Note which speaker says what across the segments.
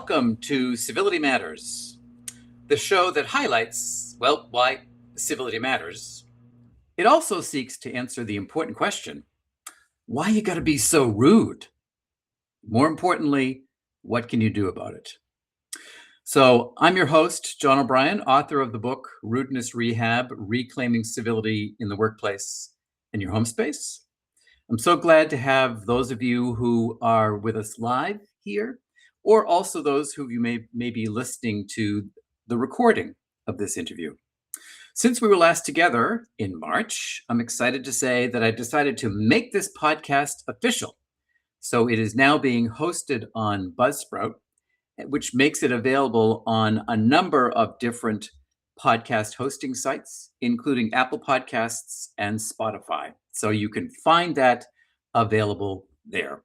Speaker 1: welcome to Civility Matters, the show that highlights, well, why civility matters. It also seeks to answer the important question, why you gotta be so rude? More importantly, what can you do about it? So I'm your host, John O'Brien, author of the book, Rudeness Rehab, Reclaiming Civility in the Workplace and Your Home Space. I'm so glad to have those of you who are with us live here, or also those who you may be listening to the recording of this interview. Since we were last together in March, I'm excited to say that I've decided to make this podcast official. So it is now being hosted on Buzzsprout, which makes it available on a number of different podcast hosting sites, including Apple Podcasts and Spotify. So you can find that available there.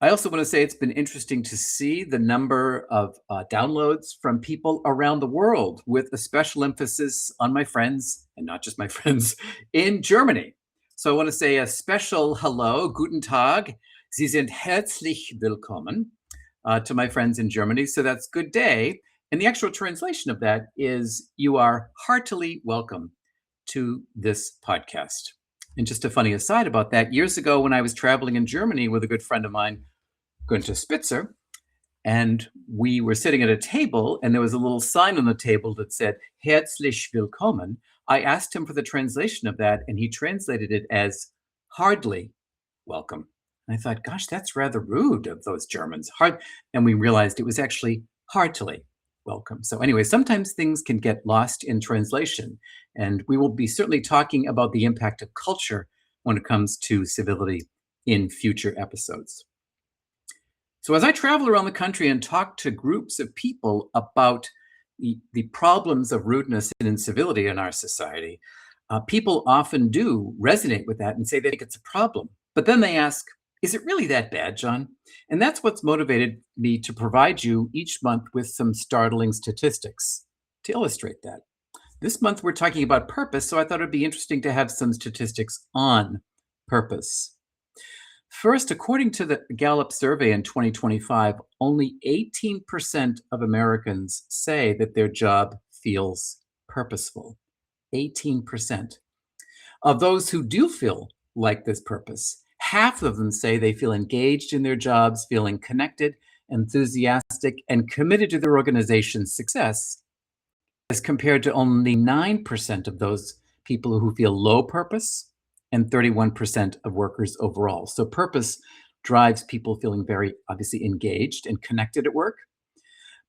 Speaker 1: I also want to say it's been interesting to see the number of downloads from people around the world, with a special emphasis on my friends, and not just my friends, in Germany. So I want to say a special hello, guten Tag, Sie sind herzlich willkommen to my friends in Germany. So that's good day. And the actual translation of that is you are heartily welcome to this podcast. And just a funny aside about that, years ago when I was traveling in Germany with a good friend of mine, Günther Spitzer, and we were sitting at a table and there was a little sign on the table that said, Herzlich willkommen. I asked him for the translation of that and he translated it as hardly welcome. And I thought, gosh, that's rather rude of those Germans. And we realized it was actually heartily welcome. So anyway, sometimes things can get lost in translation. And we will be certainly talking about the impact of culture when it comes to civility in future episodes. So as I travel around the country and talk to groups of people about the problems of rudeness and incivility in our society, people often do resonate with that and say they think it's a problem. But then they ask, is it really that bad, John? And that's what's motivated me to provide you each month with some startling statistics to illustrate that. This month, we're talking about purpose, so I thought it'd be interesting to have some statistics on purpose. First, according to the Gallup survey in 2025, only 18% of Americans say that their job feels purposeful. 18%. Of those who do feel like this purpose, half of them say they feel engaged in their jobs, feeling connected, enthusiastic, and committed to their organization's success, as compared to only 9% of those people who feel low purpose and 31% of workers overall. So purpose drives people feeling very obviously engaged and connected at work.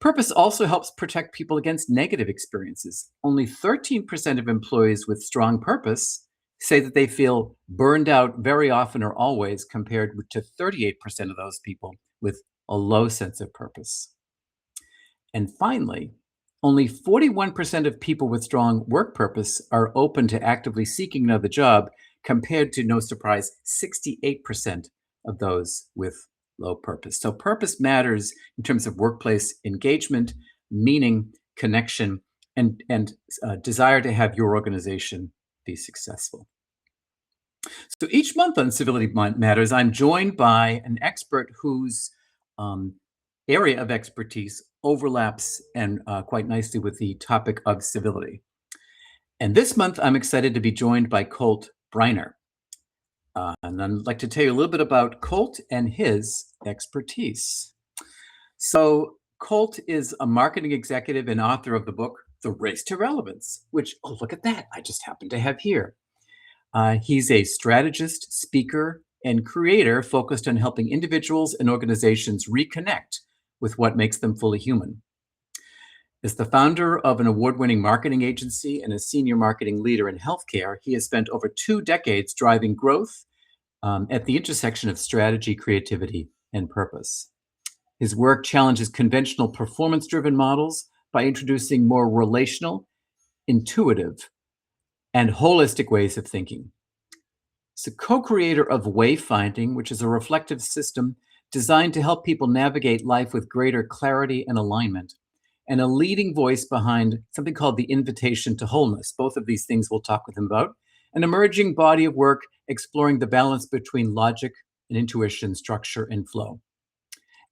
Speaker 1: Purpose also helps protect people against negative experiences. Only 13% of employees with strong purpose say that they feel burned out very often or always, compared to 38% of those people with a low sense of purpose. And finally, only 41% of people with strong work purpose are open to actively seeking another job, compared to, no surprise, 68% of those with low purpose. So purpose matters in terms of workplace engagement, meaning, connection, and desire to have your organization be successful. So each month on Civility Matters, I'm joined by an expert whose area of expertise overlaps and quite nicely with the topic of civility. And this month, I'm excited to be joined by Colt Briner. And I'd like to tell you a little bit about Colt and his expertise. So Colt is a marketing executive and author of the book, The Race to Relevance, which, oh, look at that, I just happen to have here. He's a strategist, speaker, and creator focused on helping individuals and organizations reconnect with what makes them fully human. As the founder of an award-winning marketing agency and a senior marketing leader in healthcare, he has spent over 2 decades driving growth at the intersection of strategy, creativity, and purpose. His work challenges conventional performance-driven models by introducing more relational, intuitive, and holistic ways of thinking. He's a co-creator of Wayfinding, which is a reflective system designed to help people navigate life with greater clarity and alignment, and a leading voice behind something called the Invitation to Wholeness. Both of these things we'll talk with him about. An emerging body of work exploring the balance between logic and intuition, structure and flow.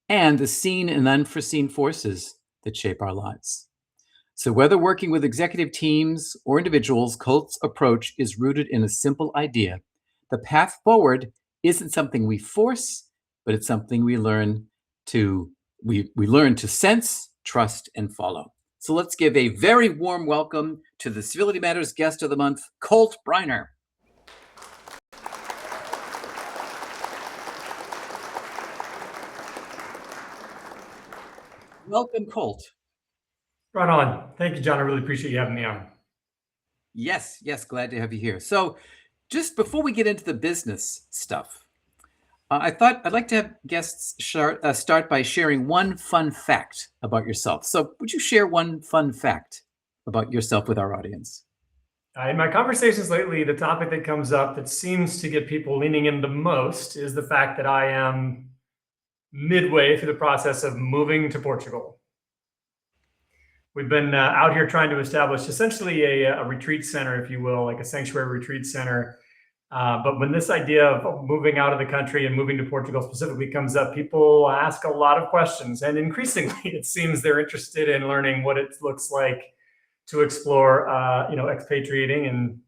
Speaker 1: and the seen and unforeseen forces that shape our lives. So, whether working with executive teams or individuals, Colt's approach is rooted in a simple idea. The path forward isn't something we force, but it's something we learn to sense, trust, and follow. So let's give a very warm welcome to the Civility Matters guest of the month, Colt Briner. Welcome, Colt.
Speaker 2: Right on. Thank you, John. I really appreciate you having me on.
Speaker 1: Yes, glad to have you here. So, just before we get into the business stuff, I thought I'd like to have guests start by sharing one fun fact about yourself. So, would you share one fun fact about yourself with our audience?
Speaker 2: In my conversations lately, the topic that comes up that seems to get people leaning in the most is the fact that I am midway through the process of moving to Portugal. We've been out here trying to establish essentially a retreat center, if you will, like a sanctuary retreat center. But when this idea of moving out of the country and moving to Portugal specifically comes up, people ask a lot of questions. And increasingly, it seems they're interested in learning what it looks like to explore, expatriating and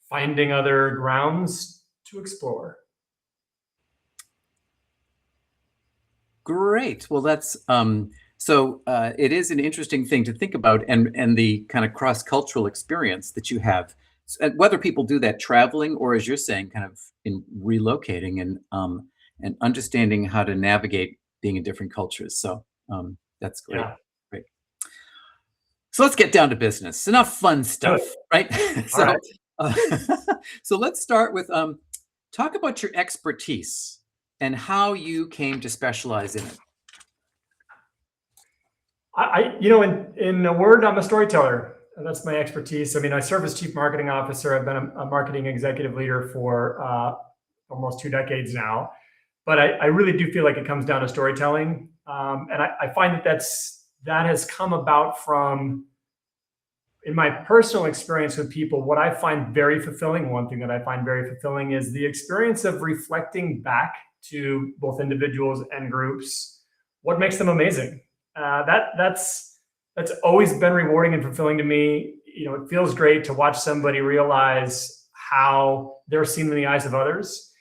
Speaker 2: finding other grounds to explore.
Speaker 1: Great. Well, that's it is an interesting thing to think about, and the kind of cross-cultural experience that you have, whether people do that traveling or, as you're saying, kind of in relocating and understanding how to navigate being in different cultures. So that's great.
Speaker 2: Yeah.
Speaker 1: Great. So let's get down to business. Enough fun stuff, right?
Speaker 2: All right.
Speaker 1: So let's start with talk about your expertise and how you came to specialize in it.
Speaker 2: In a word, I'm a storyteller. That's my expertise. I mean, I serve as chief marketing officer. I've been a marketing executive leader for almost 2 decades now. But I really do feel like it comes down to storytelling. And I find that has come about from, in my personal experience with people, what I find very fulfilling, one thing that I find very fulfilling is the experience of reflecting back to both individuals and groups what makes them amazing. That's always been rewarding and fulfilling to me. It feels great to watch somebody realize how they're seen in the eyes of others.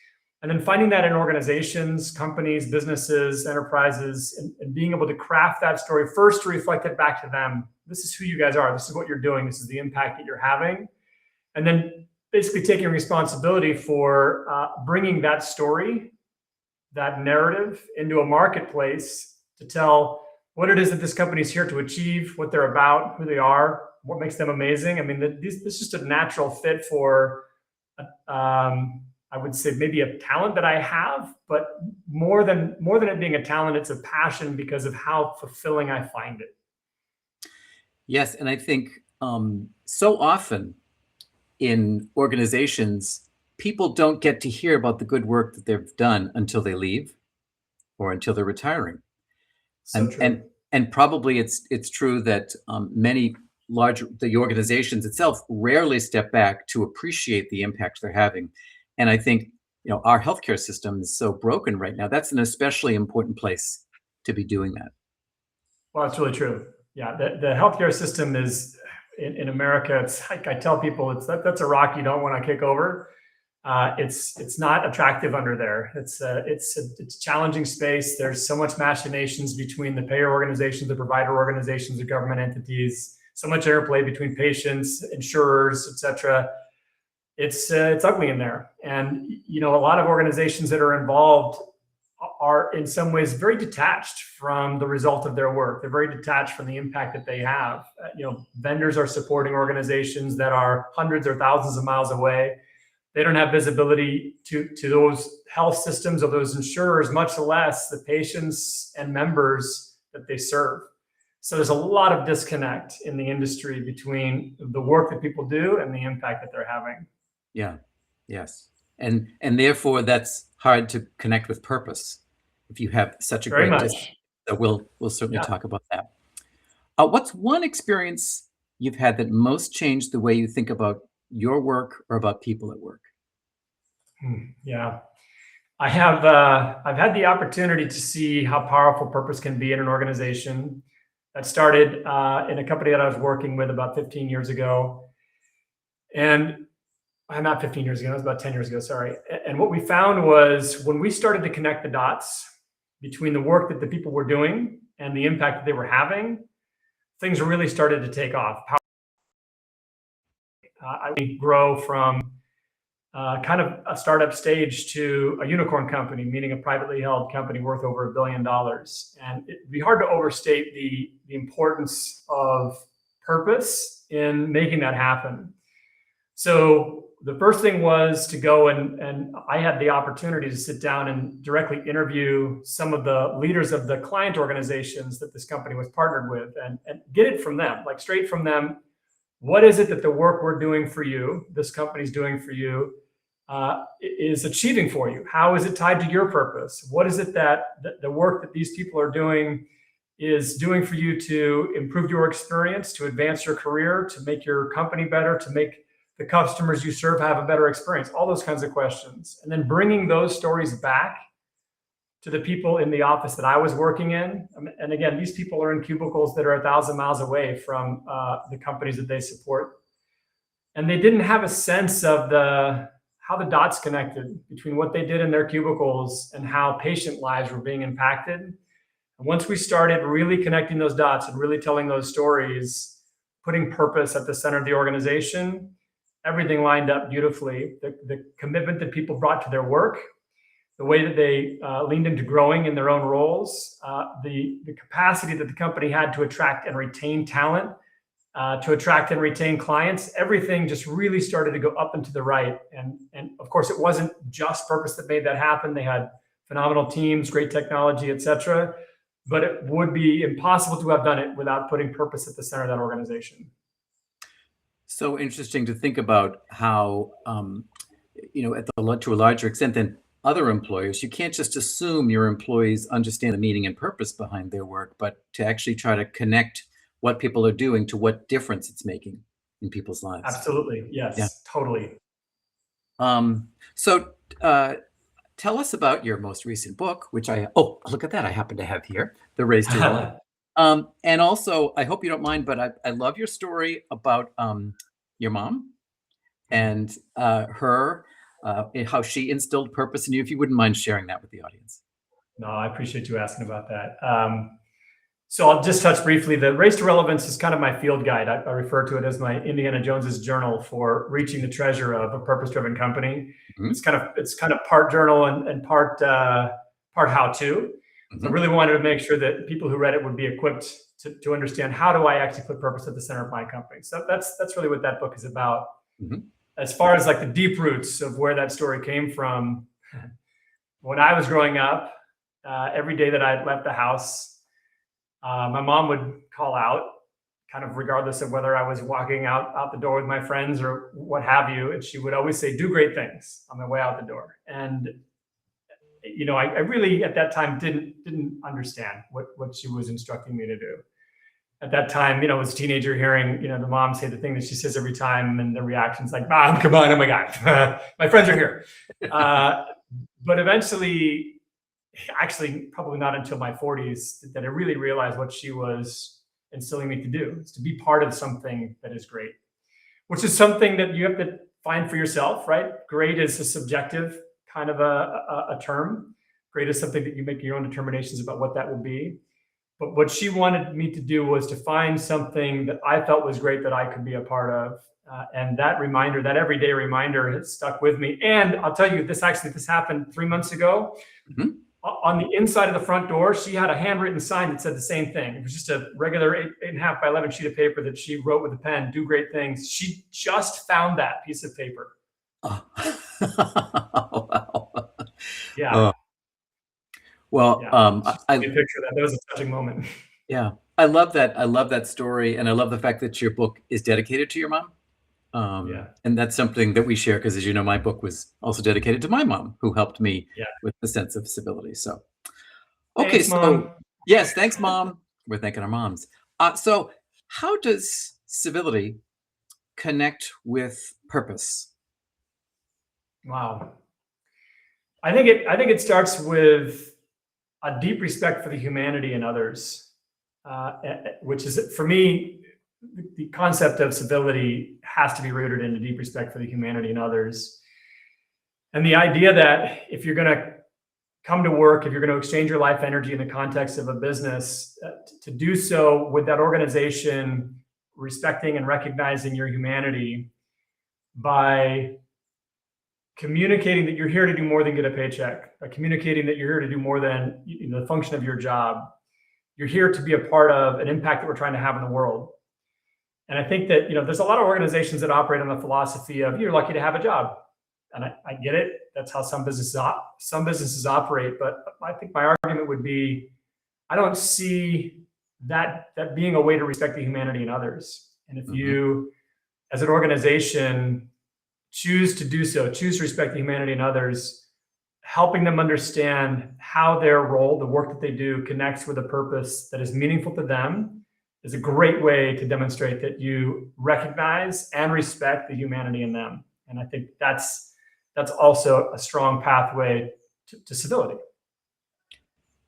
Speaker 2: And then finding that in organizations, companies, businesses, enterprises, and being able to craft that story first to reflect it back to them. This is who you guys are. This is what you're doing. This is the impact that you're having. And then basically taking responsibility for bringing that story, that narrative into a marketplace to tell what it is that this company is here to achieve, what they're about, who they are, what makes them amazing. I mean, this is just a natural fit for, I would say, maybe a talent that I have, but more than it being a talent, it's a passion because of how fulfilling I find it.
Speaker 1: Yes, and I think so often in organizations, people don't get to hear about the good work that they've done until they leave or until they're retiring.
Speaker 2: So true.
Speaker 1: And probably it's true that the organizations itself rarely step back to appreciate the impact they're having. And I think our healthcare system is so broken right now. That's an especially important place to be doing that.
Speaker 2: Well, it's really true. Yeah, the healthcare system is in America. It's like I tell people, that's a rock you don't want to kick over. It's not attractive under there. It's a challenging space. There's so much machinations between the payer organizations, the provider organizations, the government entities. So much interplay between patients, insurers, et cetera. It's ugly in there. And a lot of organizations that are involved are in some ways very detached from the result of their work. They're very detached from the impact that they have. Vendors are supporting organizations that are hundreds or thousands of miles away. They don't have visibility to those health systems or those insurers, much less the patients and members that they serve. So there's a lot of disconnect in the industry between the work that people do and the impact that they're having.
Speaker 1: Yeah. Yes. And therefore that's hard to connect with purpose if you have such a
Speaker 2: Very
Speaker 1: great
Speaker 2: much.
Speaker 1: So we'll certainly talk about that. What's one experience you've had that most changed the way you think about your work or about people at work?
Speaker 2: Yeah. I've had the opportunity to see how powerful purpose can be in an organization. That started in a company that I was working with about 15 years ago. And not 15 years ago, it was about 10 years ago, sorry. And what we found was when we started to connect the dots between the work that the people were doing and the impact that they were having, things really started to take off. I grow from kind of a startup stage to a unicorn company, meaning a privately held company worth over $1 billion. And it'd be hard to overstate the importance of purpose in making that happen. So the first thing was to go and I had the opportunity to sit down and directly interview some of the leaders of the client organizations that this company was partnered with and get it from them, like straight from them. What is it that the work we're doing for you, this company's doing for you, is achieving for you? How is it tied to your purpose? What is it that the work that these people are doing is doing for you to improve your experience, to advance your career, to make your company better, to make the customers you serve have a better experience? All those kinds of questions. And then bringing those stories back to the people in the office that I was working in. And again, these people are in cubicles that are 1,000 miles away from the companies that they support. And they didn't have a sense of how the dots connected between what they did in their cubicles and how patient lives were being impacted. And once we started really connecting those dots and really telling those stories, putting purpose at the center of the organization, everything lined up beautifully. The commitment that people brought to their work, the way that they leaned into growing in their own roles, the capacity that the company had to attract and retain talent, to attract and retain clients, everything just really started to go up and to the right. And of course, it wasn't just purpose that made that happen. They had phenomenal teams, great technology, et cetera. But it would be impossible to have done it without putting purpose at the center of that organization.
Speaker 1: So interesting to think about how, to a larger extent than other employers, you can't just assume your employees understand the meaning and purpose behind their work, but to actually try to connect what people are doing to what difference it's making in people's lives.
Speaker 2: Absolutely. Yes,
Speaker 1: Yeah.
Speaker 2: totally.
Speaker 1: So tell us about your most recent book, which look at that. I happen to have here, The Race to Relevance. And also, I hope you don't mind, but I love your story about your mom and how she instilled purpose in you. If you wouldn't mind sharing that with the audience.
Speaker 2: No, I appreciate you asking about that. So I'll just touch briefly. The Race to Relevance is kind of my field guide. I refer to it as my Indiana Jones's journal for reaching the treasure of a purpose-driven company. Mm-hmm. It's kind of part journal and part how-to. Mm-hmm. I really wanted to make sure that people who read it would be equipped to understand, how do I actually put purpose at the center of my company? So that's really what that book is about. Mm-hmm. As far as like the deep roots of where that story came from, when I was growing up, every day that I left the house, my mom would call out, kind of regardless of whether I was walking out the door with my friends or what have you. And she would always say, "Do great things," on my way out the door. And, I really at that time didn't understand what she was instructing me to do. At that time, as a teenager, hearing, the mom say the thing that she says every time, and the reaction's like, "Mom, come on, oh my God, my friends are here." But eventually, actually, probably not until my 40s, that I really realized what she was instilling me to do, is to be part of something that is great, which is something that you have to find for yourself, right? Great is a subjective kind of a term. Great is something that you make your own determinations about what that will be. But what she wanted me to do was to find something that I felt was great that I could be a part of. And that reminder, that everyday reminder, has stuck with me. And I'll tell you, this happened 3 months ago. Mm-hmm. On the inside of the front door, she had a handwritten sign that said the same thing. It was just a regular 8.5 by 11 sheet of paper that she wrote with a pen, "Do great things." She just found that piece of paper.
Speaker 1: Oh. Wow.
Speaker 2: Yeah.
Speaker 1: Well,
Speaker 2: yeah. I picture that. That was a touching moment.
Speaker 1: Yeah. I love that. I love that story. And I love the fact that your book is dedicated to your mom. And that's something that we share, because, as you know, my book was also dedicated to my mom, who helped me with the sense of civility. So, okay.
Speaker 2: Thanks, Mom.
Speaker 1: Yes, thanks, Mom. We're thanking our moms. So how does civility connect with purpose?
Speaker 2: Wow. I think it starts with a deep respect for the humanity in others, which is, for me, the concept of civility has to be rooted in a deep respect for the humanity in others. And the idea that if you're going to come to work, if you're going to exchange your life energy in the context of a business, to do so with that organization respecting and recognizing your humanity by communicating that you're here to do more than get a paycheck, by communicating that you're here to do more than the function of your job. You're here to be a part of an impact that we're trying to have in the world. And I think that, there's a lot of organizations that operate on the philosophy of you're lucky to have a job. And I get it. That's how some businesses operate. But I think my argument would be, I don't see that being a way to respect the humanity in others. And if you, as an organization, choose to do so, choose to respect the humanity in others, helping them understand how their role, the work that they do, connects with a purpose that is meaningful to them, is a great way to demonstrate that you recognize and respect the humanity in them. And I think that's also a strong pathway to civility.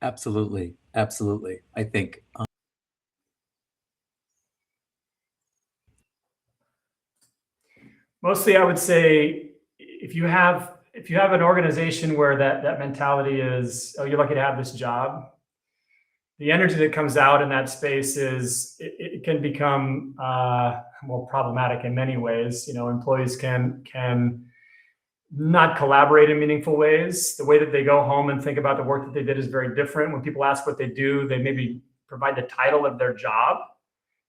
Speaker 1: Absolutely. I think
Speaker 2: mostly, I would say, if you have an organization where that mentality is, oh, you're lucky to have this job, the energy that comes out in that space is it can become more problematic in many ways. Employees can not collaborate in meaningful ways. The way that they go home and think about the work that they did is very different. When people ask what they do, they maybe provide the title of their job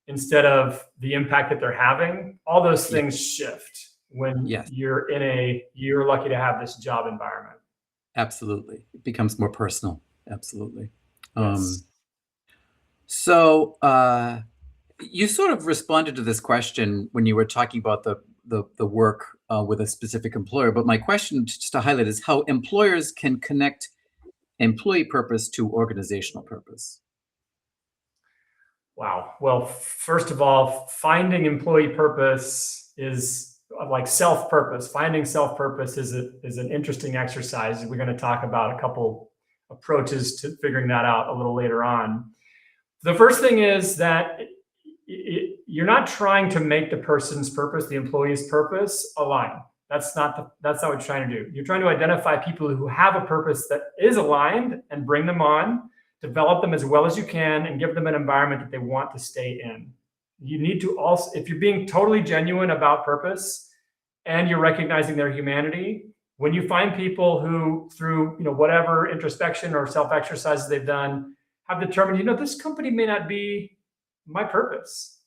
Speaker 2: instead of the impact that they're having. All those things shift when you're in you're lucky to have this job environment.
Speaker 1: Absolutely. It becomes more personal. Absolutely.
Speaker 2: Yes.
Speaker 1: So you sort of responded to this question when you were talking about the work with a specific employer. But my question, just to highlight, is how employers can connect employee purpose to organizational purpose.
Speaker 2: Wow. Well, first of all, finding employee purpose is like self-purpose. Finding self-purpose is an interesting exercise. We're going to talk about a couple approaches to figuring that out a little later on. The first thing is that you're not trying to make the person's purpose, the employee's purpose, align. That's not what you're trying to do. You're trying to identify people who have a purpose that is aligned and bring them on, develop them as well as you can, and give them an environment that they want to stay in. You need to also, if you're being totally genuine about purpose and you're recognizing their humanity, when you find people who, through whatever introspection or self-exercises they've done, have determined, this company may not be my purpose,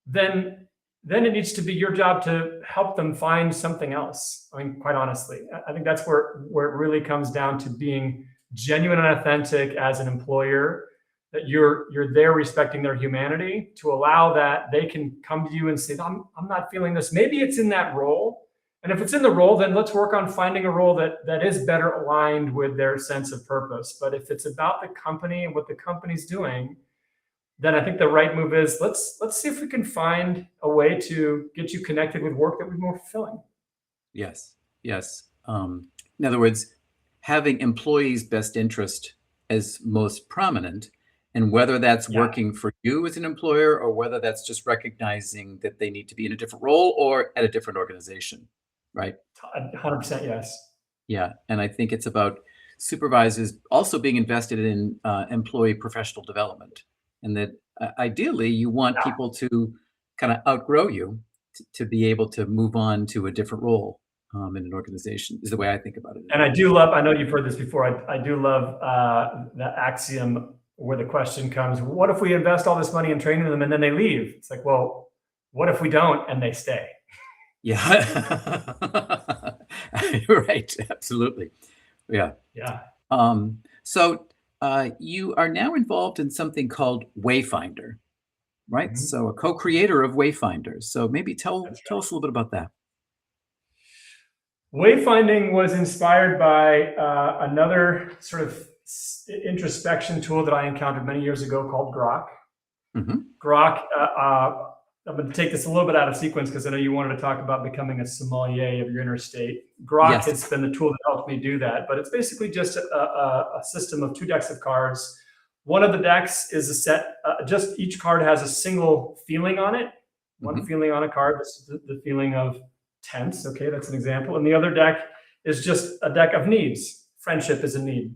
Speaker 2: then it needs to be your job to help them find something else. I mean, quite honestly, I think that's where it really comes down to being genuine and authentic as an employer, that you're there respecting their humanity, to allow that they can come to you and say, I'm not feeling this. Maybe it's in that role. And if it's in the role, then let's work on finding a role that is better aligned with their sense of purpose. But if it's about the company and what the company's doing, then I think the right move is let's see if we can find a way to get you connected with work that would be more fulfilling.
Speaker 1: Yes. In other words, having employees' best interest as most prominent, and whether that's working for you as an employer or whether that's just recognizing that they need to be in a different role or at a different organization, right?
Speaker 2: 100% yes.
Speaker 1: Yeah, and I think it's about supervisors also being invested in employee professional development, and that ideally you want people to kind of outgrow you to be able to move on to a different role in an organization, is the way I think about it.
Speaker 2: And I know you've heard this before, I do love the axiom where the question comes, what if we invest all this money in training them and then they leave? It's like, well, what if we don't and they stay?
Speaker 1: Yeah. Right. Absolutely. Yeah. So you are now involved in something called Wayfinder, right? Mm-hmm. So a co-creator of Wayfinder. So maybe tell us a little bit about that.
Speaker 2: Wayfinding was inspired by another sort of introspection tool that I encountered many years ago called Grok. Mm-hmm. Grok I'm going to take this a little bit out of sequence because I know you wanted to talk about becoming a sommelier of your inner state. Grok
Speaker 1: Yes.
Speaker 2: has been the tool that helped me do that, but it's basically just a system of 2 decks of cards. One of the decks is a set, just each card has a single feeling on it. One feeling on a card, this is the feeling of tense. Okay, that's an example. And the other deck is just a deck of needs. Friendship is a need.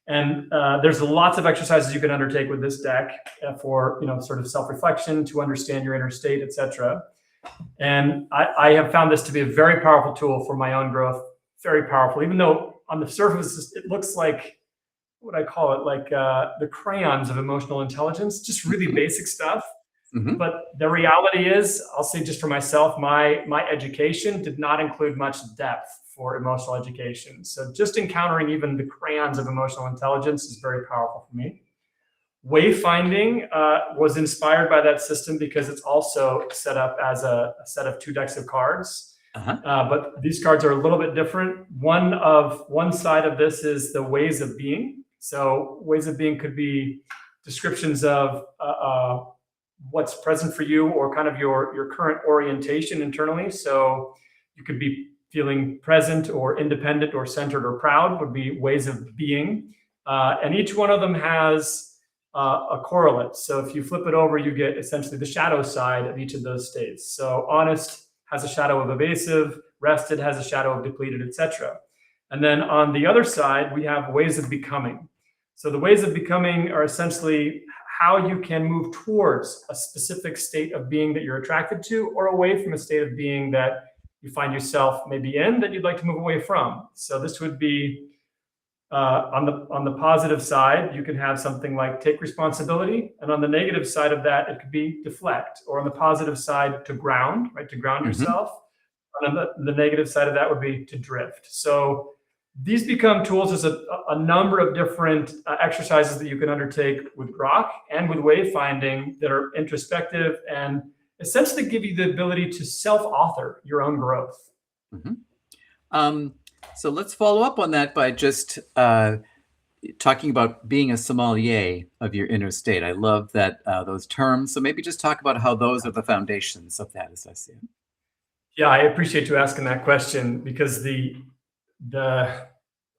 Speaker 2: And there's lots of exercises you can undertake with this deck for, sort of self-reflection, to understand your inner state, etc. And I have found this to be a very powerful tool for my own growth. Very powerful, even though on the surface it looks like, what I call it, like the crayons of emotional intelligence, just really basic stuff. But the reality is, I'll say just for myself, my education did not include much depth for emotional education. So just encountering even the crayons of emotional intelligence is very powerful for me. Wayfinding was inspired by that system because it's also set up as a set of 2 decks of cards. But these cards are a little bit different. One side of this is the ways of being. So ways of being could be descriptions of what's present for you, or kind of your current orientation internally. So you could be feeling present or independent or centered or proud, would be ways of being. And each one of them has a correlate. So if you flip it over, you get essentially the shadow side of each of those states. So honest has a shadow of evasive, rested has a shadow of depleted, etc. And then on the other side, we have ways of becoming. So the ways of becoming are essentially how you can move towards a specific state of being that you're attracted to, or away from a state of being that you find yourself maybe in that you'd like to move away from. So this would be on the positive side, you can have something like take responsibility, and on the negative side of that, it could be deflect, or on the positive side, to ground, right? To ground yourself. And on the negative side of that would be to drift. So these become tools. There's a number of different exercises that you can undertake with Grok and with Wayfinding that are introspective and essentially give you the ability to self-author your own growth.
Speaker 1: So let's follow up on that by just talking about being a sommelier of your inner state. I love that those terms. So maybe just talk about how those are the foundations of that, as I see it.
Speaker 2: Yeah, I appreciate you asking that question, because the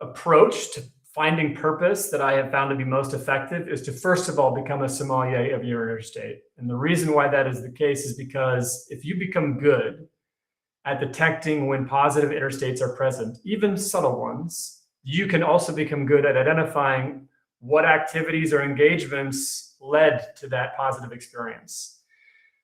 Speaker 2: approach to finding purpose that I have found to be most effective is to, first of all, become a sommelier of your inner state. And the reason why that is the case is because if you become good at detecting when positive inner states are present, even subtle ones, you can also become good at identifying what activities or engagements led to that positive experience.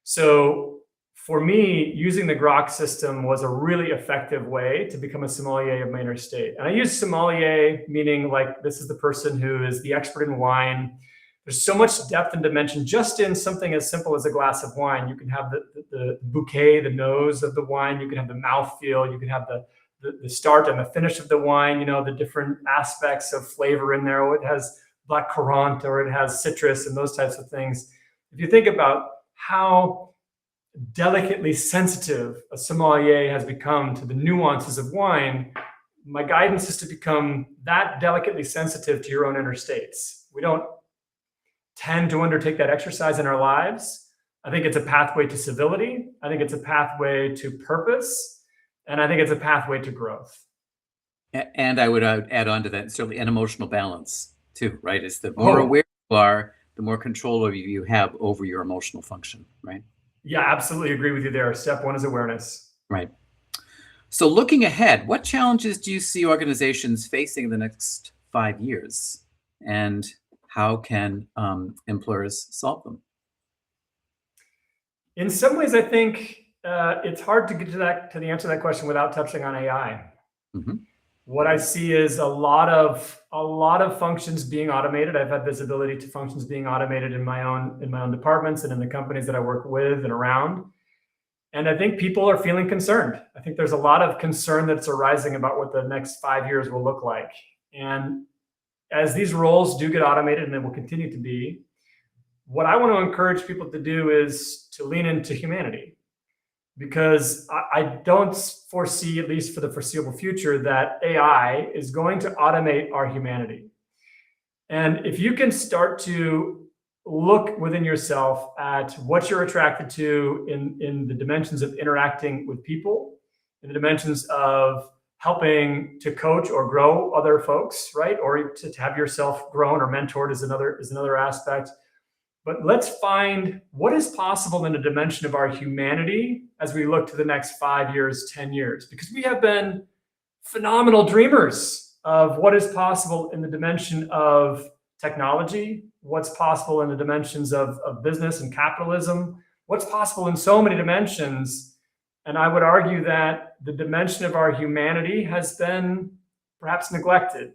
Speaker 2: So for me, using the Grok system was a really effective way to become a sommelier of my inner state. And I use sommelier, meaning like this is the person who is the expert in wine. There's so much depth and dimension just in something as simple as a glass of wine. You can have the bouquet, the nose of the wine. You can have the mouthfeel. You can have the start and the finish of the wine, the different aspects of flavor in there. Or it has black currant, or it has citrus, and those types of things. If you think about how delicately sensitive a sommelier has become to the nuances of wine, my guidance is to become that delicately sensitive to your own inner states. We don't tend to undertake that exercise in our lives. I think it's a pathway to civility. I think it's a pathway to purpose. And I think it's a pathway to growth.
Speaker 1: And I would add on to that, certainly an emotional balance too, right? Is the more aware you are, the more control you have over your emotional function, right?
Speaker 2: Yeah, absolutely agree with you there. Step 1 is awareness.
Speaker 1: Right. So looking ahead, what challenges do you see organizations facing in the next 5 years? And how can employers solve them?
Speaker 2: In some ways, I think it's hard to get to the answer to that question without touching on AI. What I see is a lot of functions being automated. I've had visibility to functions being automated in my own departments and in the companies that I work with and around. And I think people are feeling concerned. I think there's a lot of concern that's arising about what the next 5 years will look like. And as these roles do get automated, and they will continue to be, what I want to encourage people to do is to lean into humanity. Because I don't foresee, at least for the foreseeable future, that AI is going to automate our humanity. And if you can start to look within yourself at what you're attracted to in the dimensions of interacting with people, in the dimensions of helping to coach or grow other folks, right? Or to have yourself grown or mentored is another aspect. But let's find what is possible in a dimension of our humanity as we look to the next 5 years, 10 years, because we have been phenomenal dreamers of what is possible in the dimension of technology, what's possible in the dimensions of business and capitalism, what's possible in so many dimensions. And I would argue that the dimension of our humanity has been perhaps neglected.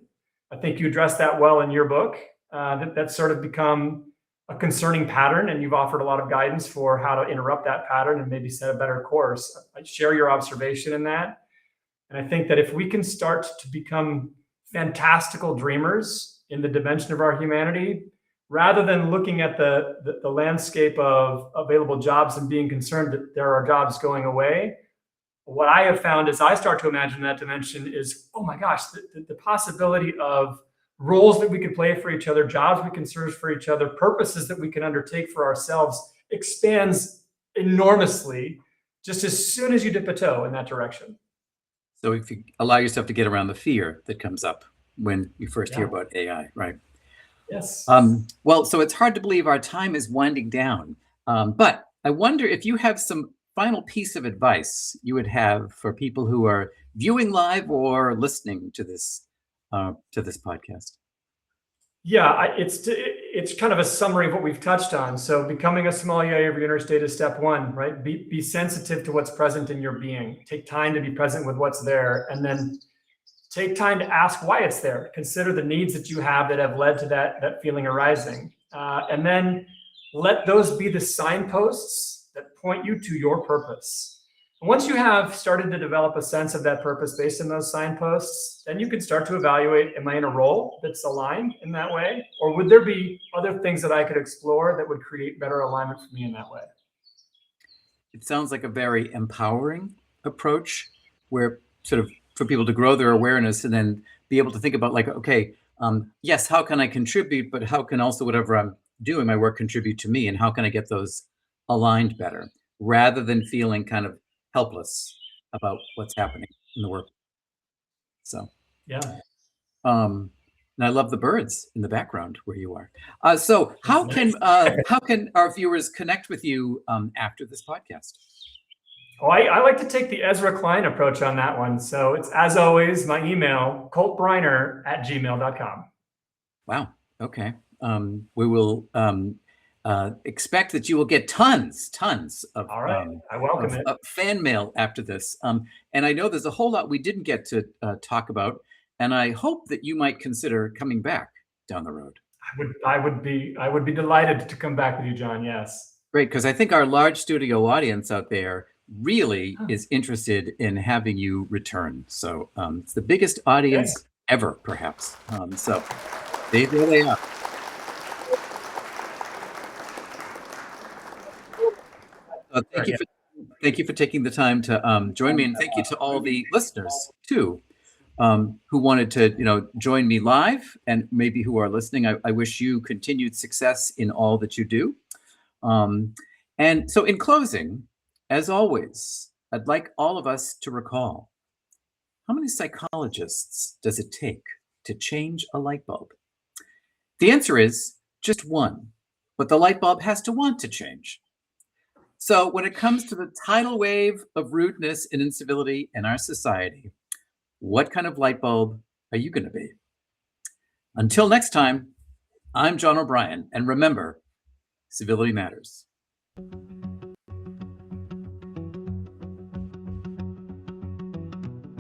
Speaker 2: I think you addressed that well in your book. That's sort of become a concerning pattern, and you've offered a lot of guidance for how to interrupt that pattern and maybe set a better course. I share your observation in that. And I think that if we can start to become fantastical dreamers in the dimension of our humanity, rather than looking at the landscape of available jobs and being concerned that there are jobs going away, what I have found as I start to imagine that dimension is, oh my gosh, the possibility of roles that we can play for each other, jobs we can serve for each other, purposes that we can undertake for ourselves expands enormously just as soon as you dip a toe in that direction.
Speaker 1: So if you allow yourself to get around the fear that comes up when you first hear about AI, right?
Speaker 2: Yes.
Speaker 1: Well, so it's hard to believe our time is winding down. But I wonder if you have some final piece of advice you would have for people who are viewing live or listening to this podcast.
Speaker 2: Yeah, it's kind of a summary of what we've touched on. So becoming a sommelier of your inner state is step one, right? Be sensitive to what's present in your being. Take time to be present with what's there, and then take time to ask why it's there. Consider the needs that you have that have led to that feeling arising, and then let those be the signposts that point you to your purpose. Once you have started to develop a sense of that purpose based on those signposts, then you can start to evaluate, am I in a role that's aligned in that way? Or would there be other things that I could explore that would create better alignment for me in that way?
Speaker 1: It sounds like a very empowering approach where sort of for people to grow their awareness and then be able to think about like, okay, yes, how can I contribute, but how can also whatever I'm doing, my work contribute to me, and how can I get those aligned better rather than feeling kind of helpless about what's happening in the work. So,
Speaker 2: Yeah.
Speaker 1: and I love the birds in the background where you are. So how can our viewers connect with you after this podcast?
Speaker 2: Oh, I like to take the Ezra Klein approach on that one. So it's, as always, my email, coltbriner@gmail.com.
Speaker 1: Wow. Okay. We will expect that you will get tons of,
Speaker 2: all right. I welcome it.
Speaker 1: Fan mail after this. And I know there's a whole lot we didn't get to talk about, and I hope that you might consider coming back down the road.
Speaker 2: I would be delighted to come back with you, John. Yes.
Speaker 1: Great, because I think our large studio audience out there really is interested in having you return. So it's the biggest audience ever, perhaps. So there they are. Thank you for taking the time to join me, and thank you to all the listeners too, who wanted to join me live, and maybe who are listening. I wish you continued success in all that you do. And so in closing, as always, I'd like all of us to recall, how many psychologists does it take to change a light bulb? The answer is just one, but the light bulb has to want to change. So when it comes to the tidal wave of rudeness and incivility in our society, what kind of light bulb are you going to be? Until next time, I'm John O'Brien, and remember, civility matters.